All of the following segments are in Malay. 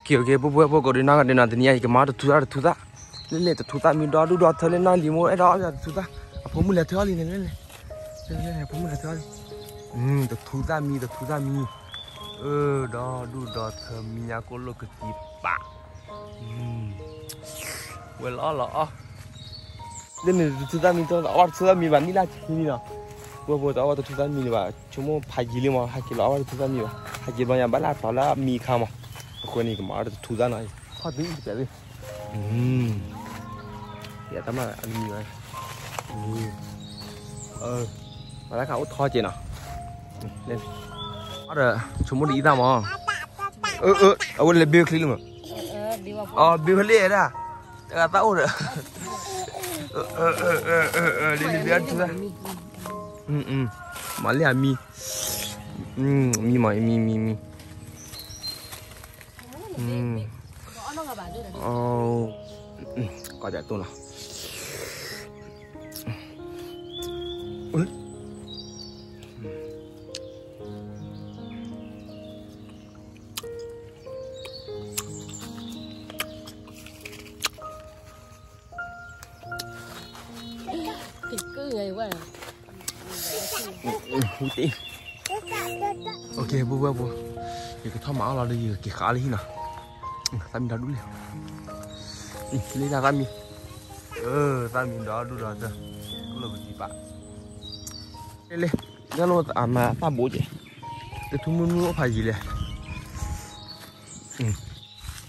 Oke, buat kau di naga di nanti ni ayah kemana tu dah. Lele tu tak minta adu dah terle nanti mau ada tu dah. Apa mula tu ali lele. Lele apa mula tu ali. Tu tak mi. Dah adu dah terminyak kalau ketipa. Well Allah. Lele tu tak mi tu awak tu tak mi bani lah ni lah. Buat awak tu tak mi lah. Cuma pagi lima haki lah awak tu tak mi lah. Haki banyak bala tala mi kama. Aku ni kemana tu dah naik. Kau tu ini jadi. Ya, tama ani ni lah. Malah kau thau je nak. Nen. Ada cuma di ida mah. Awak lebih kali mah. Lebih kali ada. Tak tahu dah. Ini biar tu dah. Malah mi. Mi mah mi. Oh, có chạy tôi nào. Cứ ngày quá. Ok, bu. Cái thao máu là đi cái khá đi nào. Tami dah dulu. Ini dah tami. Tami dah dulu dah. Tu lah berjibat. Lele, jangan lupa ama apa boje. Itu mulu apa je le.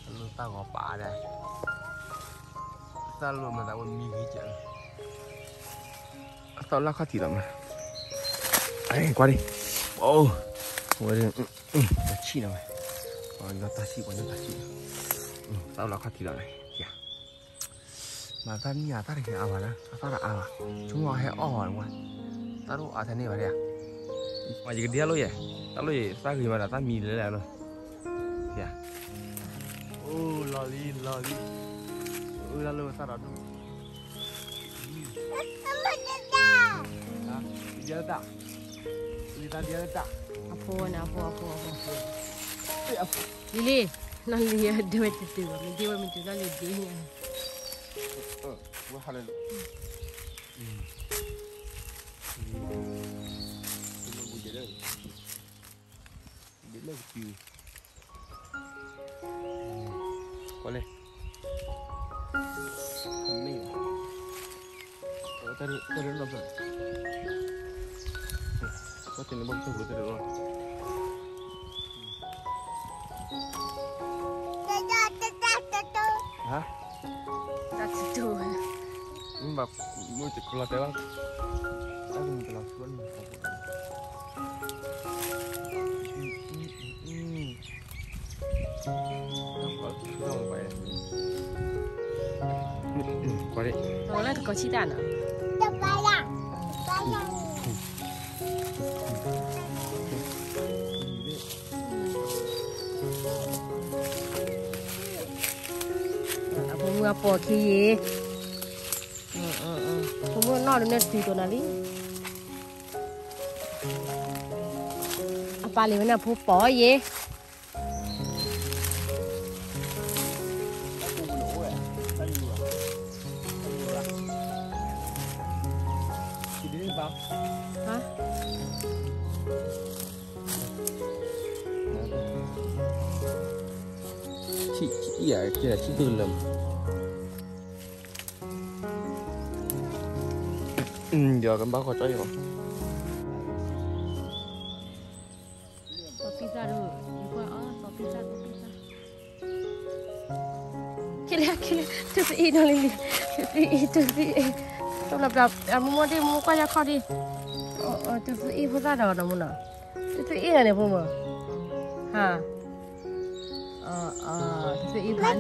Lu tahu apa dah. Selalu mana pun mi je. Tahu lah kau tidak mah. Kuat ni. Oh, kecil nama. Nó tasi. Tao là khát thịt này, kìa. Mà ta nhà ta thì ao mà ta là ao à, chúng nó hay ao đúng không? Ta đâu ao thế này vậy à? Mà gì cái đĩa luôn vậy? Ta luôn ta gửi mà là ta mì lấy lại luôn, kìa. Loli. Là luôn ta đó đúng. Dia tak? Dia tak? Apa. Lili, nak lihat dia macam tu. Dia macam tu nak lihat dia. Buat halal. Tunggu je dah. Bila view. Boleh. Ni. Tadi apa? Kau tengok bang tu tadi orang. Hah? Tak setuju. Mbak, mau cek kelas bang. Aku mau kelas pun. Apa tu apa ya? Kau ni. Orang tu kau cita nak? Tak payah. Apa kiri? Kamu nak ada nasi tu nali? Apa ni mana pupuk ye? Hah? Chị à, kia là chị Tư lầm. Giờ cái bác có cho không? Pizza dulu. Pizza. Kira. Tu nali. Tu. Tu lapar. Amu dia muka ya kau di. Tu pizza dah ada mana? Tu ni pun. Ha. Tu ikan.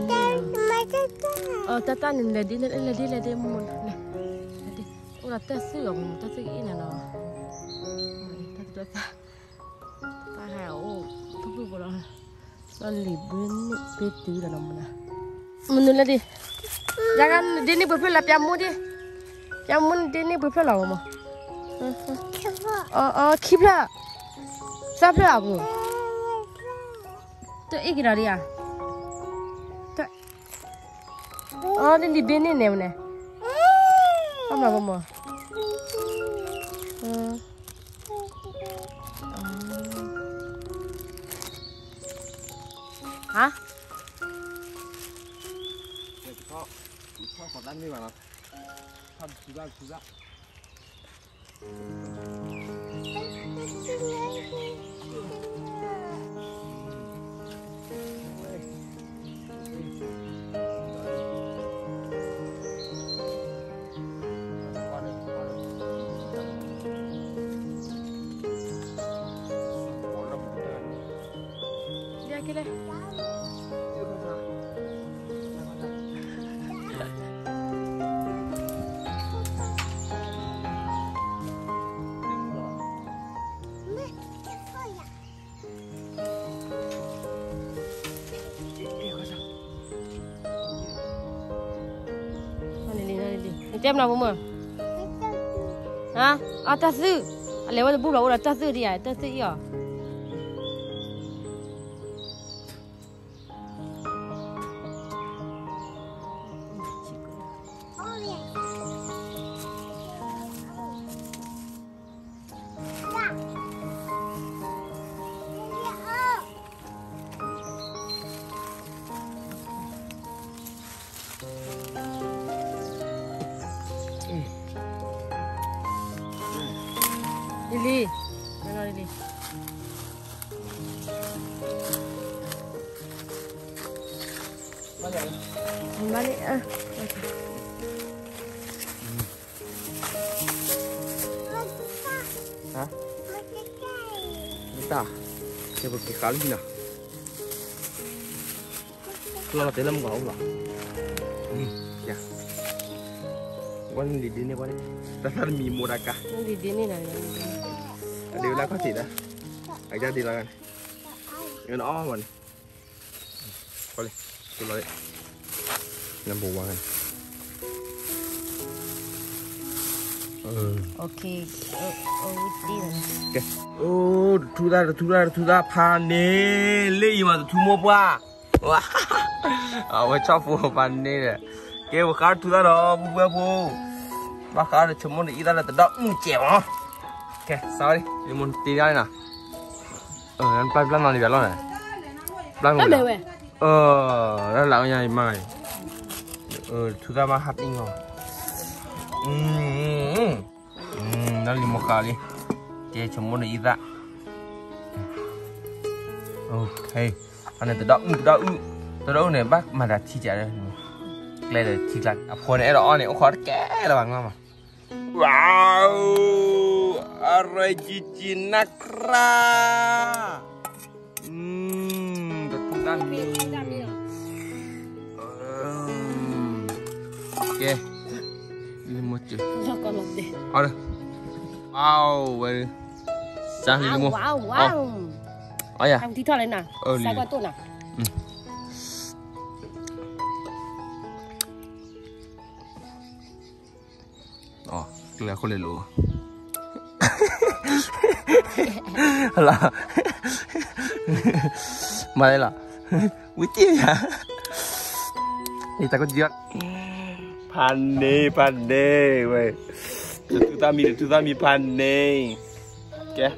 Tata ni lady mun. Ora tersuh aku, tersuh ini lah. Tak hay tu pun lah. Solid bunyi betul dah namanya. Menurut dia, jangan dia ni berpelap jamu dia. Jamu dia ni berpelap apa? Kipla. Siapa aku? Tu ikhlas dia. Oh, ini bini nih mana? Apa mama? Hả? Còn ăn đi mà. Không, chú ra. Đi kia đây. Tem nào mama? Hả? À ta sư. Lấy vào bút vào là ta sư đi à? Ta sư à? Lily, mana Lily? Balik ah. Hah? Kita, saya pergi kali ni. Kalau dalam kau lah. Ya. Wan di sini wan. Dasar mi murakah. Di sini lah. Đi lá có thịt á. Anh ra đi là này. Nó ó mình. Coi đi. Tôi lấy. Làm bù qua này. Ok. Đi rồi. Ok. Ô, thu ra pan nè. Lấy mà thu mua qua. Wow. Mà cho phù pan nè nè. Cái một cái thu ra đó, bu. Bác cái là chấm món đi ra là tự động chèo á. Ok, sao đi? Đi muốn tí ra đây nào. Anh plan nào đi về lo này. Plan ngủ nào. Đó là nhà mày. Thu ra mà hạt in rồi. Nó đi một cái đi. Chế chấm món đi ra. Ok, anh này tự động này bác mà đặt chi trả đây. Đây là chi trả. Phone này đó này, ông khó kẽ là bằng mà. Wow, Arejiji Nakra. Ketukan ni. Ok, ini mochi. Jangan lebih. Ada. Wow, vậy. Sang đi mua. Wow. Oh ya. Thằng tí thôi này nào. Sao qua tôi nào. Kira aku lelu. Lah. Mana lah? Witty ya. Ini takut jiak. Pandai, weh. Tu tami pandai. Okay.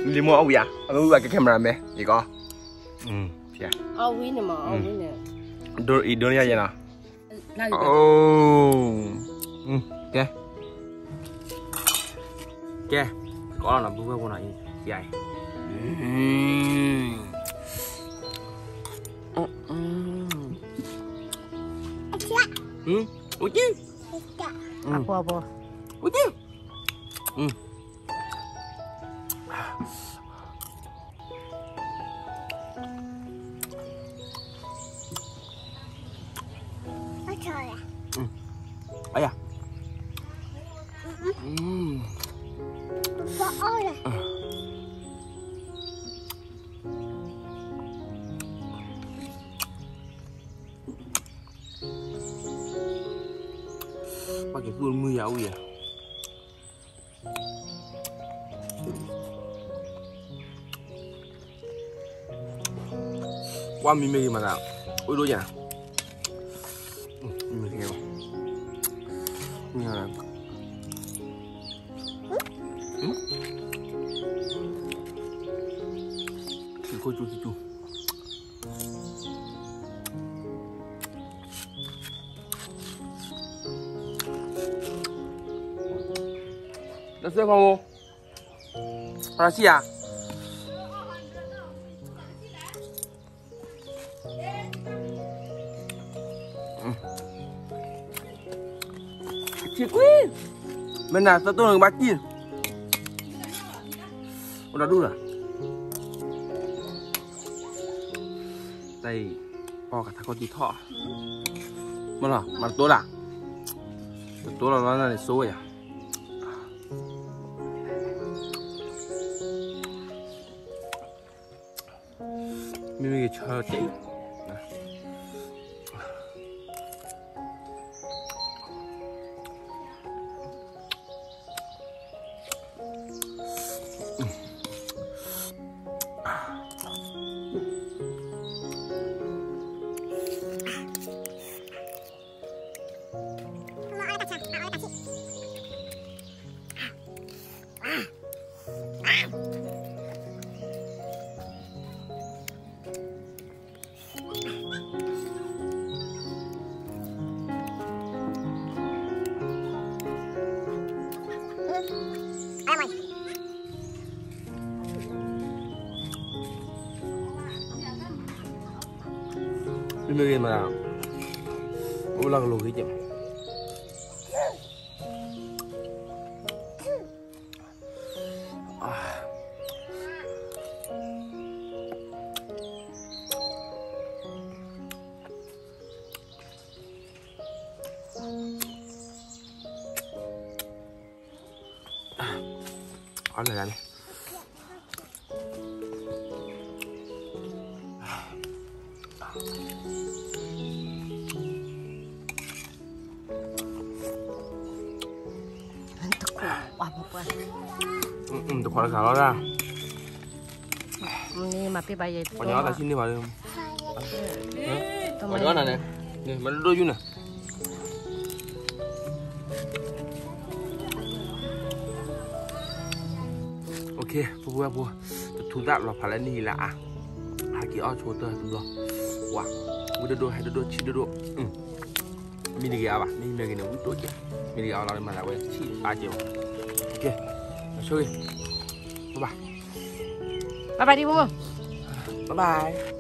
Limo au ya. Aku buat ke kamera me. Iko. Ya. Au ini mah, au ini. Dor ya na. Oh. Ok. Ok. Có là bữa con này dài. Ủa chứ? Apa? Ủa chứ? Ayah. Pakai pun muyau ya. Qua mình gimana? Udah ya. Mình kêu là thì cô chú nó sẽ không là gì à chị quý bên nào tao tôi được bát chi udah dulu đây po cả thằng con tí thọ mà là mà tối là nó là để số à mình chờ chị Ini gimana? Ulang lagi jam. Ăn này này. Tôi khỏi xả nó ra. Ini mapi bayar itu. Banyak tak sini baru. Banyak mana ni? Ni mana dua juna. Ok, bố thu đạn là phải là ni là hai cái ao chốt tơ tụi wow, vừa đôi hai đôi chỉ đôi mình đi gặp à mình mấy cái này tối chứ mình đi gặp là mà là quên chỉ 3 triệu. Ok, chơi đi. Bye bye. Bye bye đi bố. Bye bye.